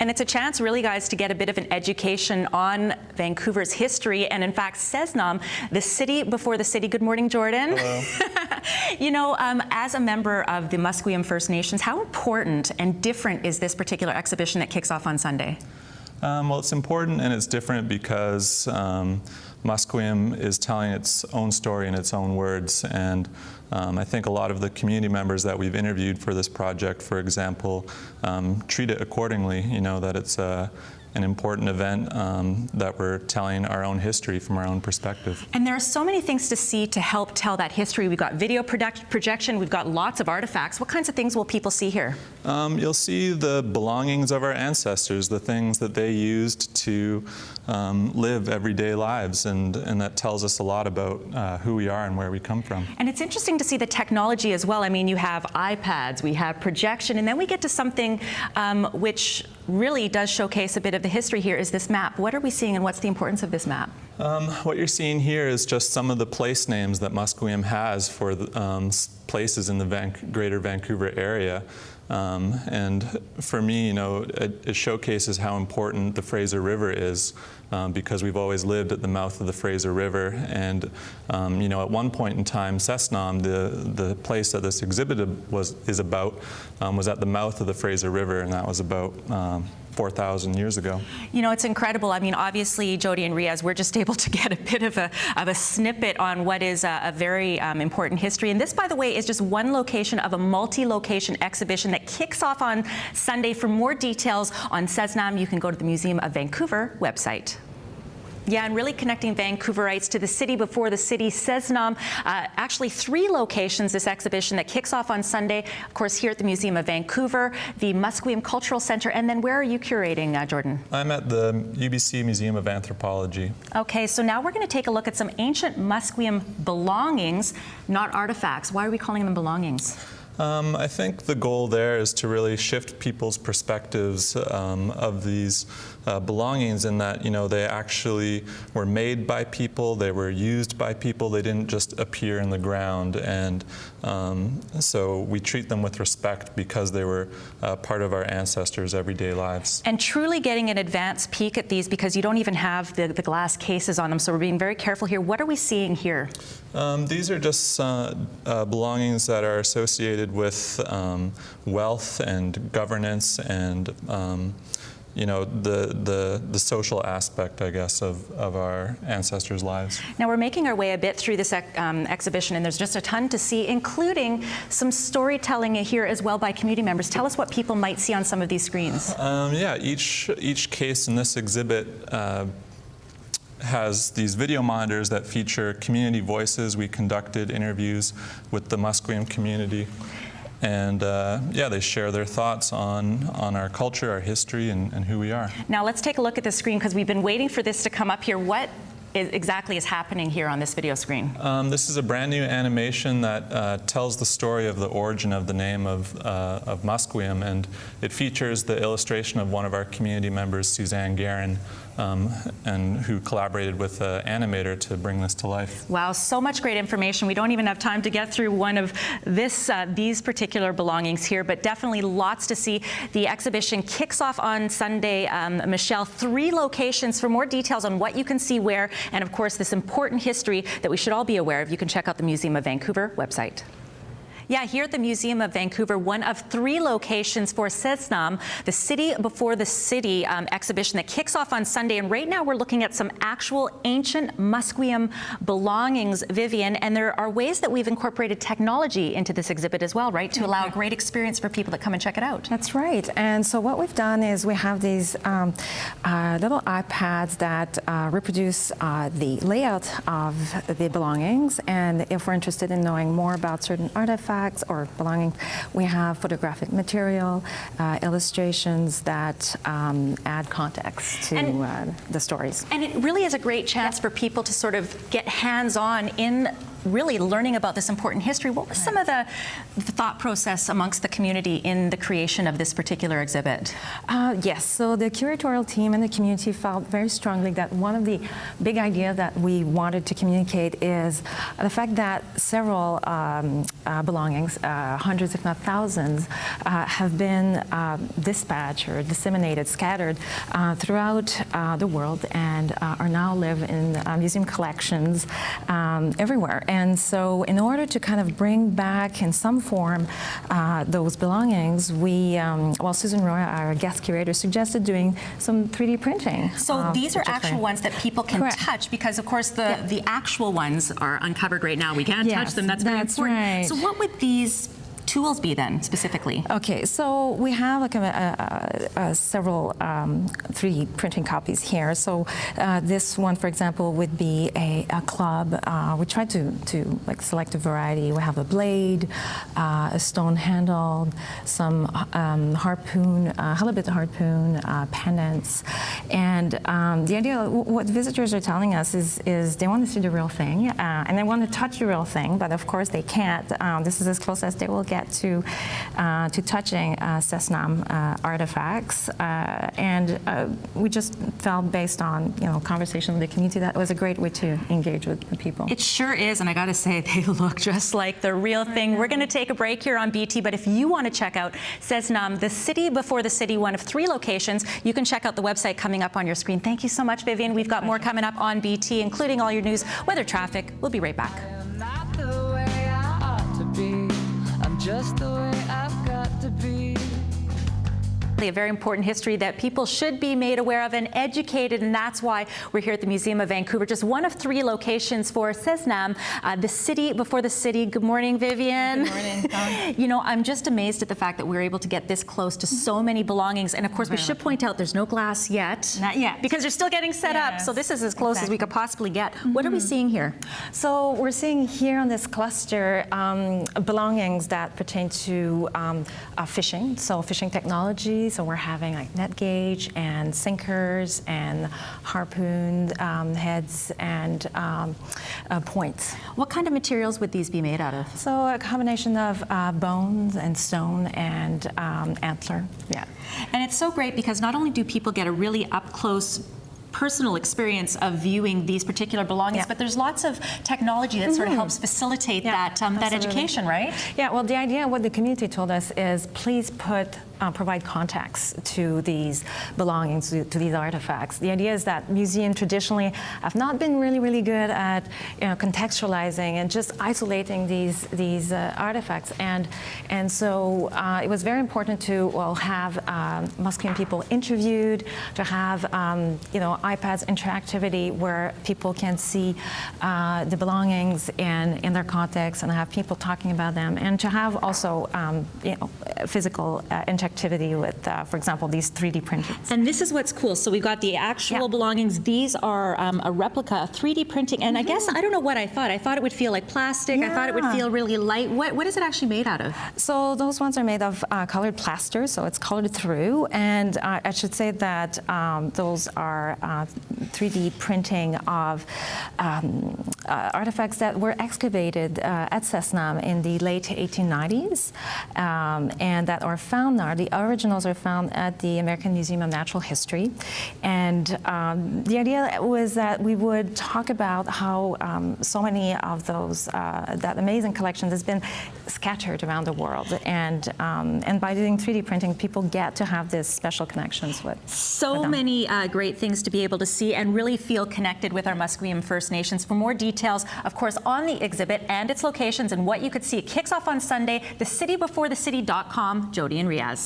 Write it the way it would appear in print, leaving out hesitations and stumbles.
And it's a chance, really, guys, to get a bit of an education on Vancouver's history, and in fact, əsnaʔəm, the city before the city. Good morning, Jordan. Hello. You know, as a member of the Musqueam First Nations, how important and different is this particular exhibition that kicks off on Sunday? Well, it's important and it's different because Musqueam is telling its own story in its own words, and I think a lot of the community members that we've interviewed for this project, for example, treat it accordingly, you know, that it's an important event that we're telling our own history from our own perspective. And there are so many things to see to help tell that history. We've got video projection, we've got lots of artifacts. What kinds of things will people see here? You'll see the belongings of our ancestors, the things that they used to live everyday lives, and that tells us a lot about who we are and where we come from. And it's interesting to see the technology as well. I mean, you have iPads, we have projection, and then we get to something which really does showcase a bit of the history here, is this map. What are we seeing and what's the importance of this map? What you're seeing here is just some of the place names that Musqueam has for the, places in the greater Vancouver area. And for me, you know, it showcases how important the Fraser River is, because we've always lived at the mouth of the Fraser River. And you know, at one point in time, əsnaʔəm, the place that this exhibit is about, was at the mouth of the Fraser River, and that was about 4,000 years ago. You know, it's incredible. I mean, obviously, Jody and Riaz, we're just able to get a bit of a snippet on what is a very important history. And this, by the way, is just one location of a multi-location exhibition that kicks off on Sunday. For more details on əsnaʔəm, you can go to the Musqueam of Vancouver website. Yeah, and really connecting Vancouverites to the city before the city, əsnaʔəm. Actually, 3 locations, this exhibition that kicks off on Sunday. Of course, here at the Musqueam of Vancouver, the Musqueam Cultural Center, and then where are you curating, Jordan? I'm at the UBC Museum of Anthropology. Okay, so now we're going to take a look at some ancient Musqueam belongings, not artifacts. Why are we calling them belongings? I think the goal there is to really shift people's perspectives of these belongings, in that, you know, they actually were made by people, they were used by people, they didn't just appear in the ground, and so we treat them with respect because they were part of our ancestors' everyday lives. And truly getting an advanced peek at these, because you don't even have the glass cases on them, so we're being very careful here. What are we seeing here? These are just belongings that are associated with wealth and governance and you know, the social aspect, I guess, of our ancestors' lives. Now, we're making our way a bit through this exhibition, and there's just a ton to see, including some storytelling here as well by community members. Tell us what people might see on some of these screens. Yeah, each case in this exhibit has these video monitors that feature community voices. We conducted interviews with the Musqueam community, and yeah, they share their thoughts on our culture, our history, and who we are. Now let's take a look at the screen, because we've been waiting for this to come up here. What exactly is happening here on this video screen? This is a brand new animation that tells the story of the origin of the name of Musqueam, and it features the illustration of one of our community members, Suzanne Guerin, and who collaborated with an animator to bring this to life. Wow, so much great information. We don't even have time to get through one of these particular belongings here, but definitely lots to see. The exhibition kicks off on Sunday. Michelle, 3 locations. For more details on what you can see where, and of course this important history that we should all be aware of, you can check out the Musqueam of Vancouver website. Yeah, here at the Musqueam of Vancouver, one of 3 locations for əsnaʔəm, the City Before the City exhibition that kicks off on Sunday. And right now we're looking at some actual ancient Musqueam belongings, Vivian, and there are ways that we've incorporated technology into this exhibit as well, right, to allow a great experience for people that come and check it out. That's right. And so what we've done is we have these little iPads that reproduce the layout of the belongings, and if we're interested in knowing more about certain artifacts or belonging, we have photographic material, illustrations that add context to the stories. And it really is a great chance for people to sort of get hands-on in really learning about this important history. What was some of the thought process amongst the community in the creation of this particular exhibit? Yes, so the curatorial team and the community felt very strongly that one of the big ideas that we wanted to communicate is the fact that several belongings, hundreds if not thousands, have been dispatched or disseminated, scattered throughout the world, and are now live in museum collections everywhere. And so in order to kind of bring back in some form those belongings, we, Susan Roy, our guest curator, suggested doing some 3D printing. So these are actual ones that people can touch, because of course the actual ones are uncovered right now. We can't touch them. That's very important. Right. So what would these tools be then, specifically? Okay, so we have like several 3D printing copies here. So this one, for example, would be a club. We tried to like select a variety. We have a blade, a stone handle, some harpoon, halibut harpoon, pendants, and the idea, what visitors are telling us is they want to see the real thing, and they want to touch the real thing, but of course they can't. This is as close as they will get to touching əsnaʔəm artifacts, and we just felt, based on conversation with the community, that was a great way to engage with the people. It sure is, and I got to say, they look just like the real thing. We're going to take a break here on BT, but if you want to check out əsnaʔəm, the city before the city, one of 3 locations, you can check out the website coming up on your screen. Thank you so much, Vivian. We've got more coming up on BT, including all your news, weather, traffic. We'll be right back. Just the way I've got to be. A very important history that people should be made aware of and educated, and that's why we're here at the Museum of Vancouver, just one of 3 locations for əsnaʔəm, the city before the city. Good morning, Vivian. Good morning. I'm just amazed at the fact that we're able to get this close to so many belongings, and of course we should point out there's no glass yet. Not yet. Because they're still getting set up, so this is as close as we could possibly get. What are we seeing here? So we're seeing here on this cluster belongings that pertain to fishing, so fishing technology. So we're having like net gauge and sinkers and harpoon heads and points. What kind of materials would these be made out of? So a combination of bones and stone and antler. Yeah. And it's so great because not only do people get a really up-close personal experience of viewing these particular belongings, but there's lots of technology that sort of helps facilitate that education, right? Yeah, well, the idea, what the community told us is, please provide context to these belongings, to these artifacts. The idea is that museums traditionally have not been really good at contextualizing and just isolating these artifacts, and so it was very important to have Musqueam people interviewed, to have iPads interactivity where people can see the belongings in their context and have people talking about them, and to have also physical interactivity with, for example, these 3D printings. And this is what's cool. So we've got the actual belongings. These are a replica, a 3D printing, and I guess, I don't know what I thought. I thought it would feel like plastic. I thought it would feel really light. What is it actually made out of? So those ones are made of colored plaster, so it's colored through, and I should say that those are 3D printing of artifacts that were excavated at əsnaʔəm in the late 1890s, and that are found now. The originals are found at the American Museum of Natural History, and the idea was that we would talk about how so many of those, that amazing collection has been scattered around the world, and by doing 3D printing, people get to have this special connections with them. Many great things to be able to see and really feel connected with our Musqueam First Nations. For more details, of course, on the exhibit and its locations and what you could see, it kicks off on Sunday, thecitybeforethecity.com. Jody and Riaz.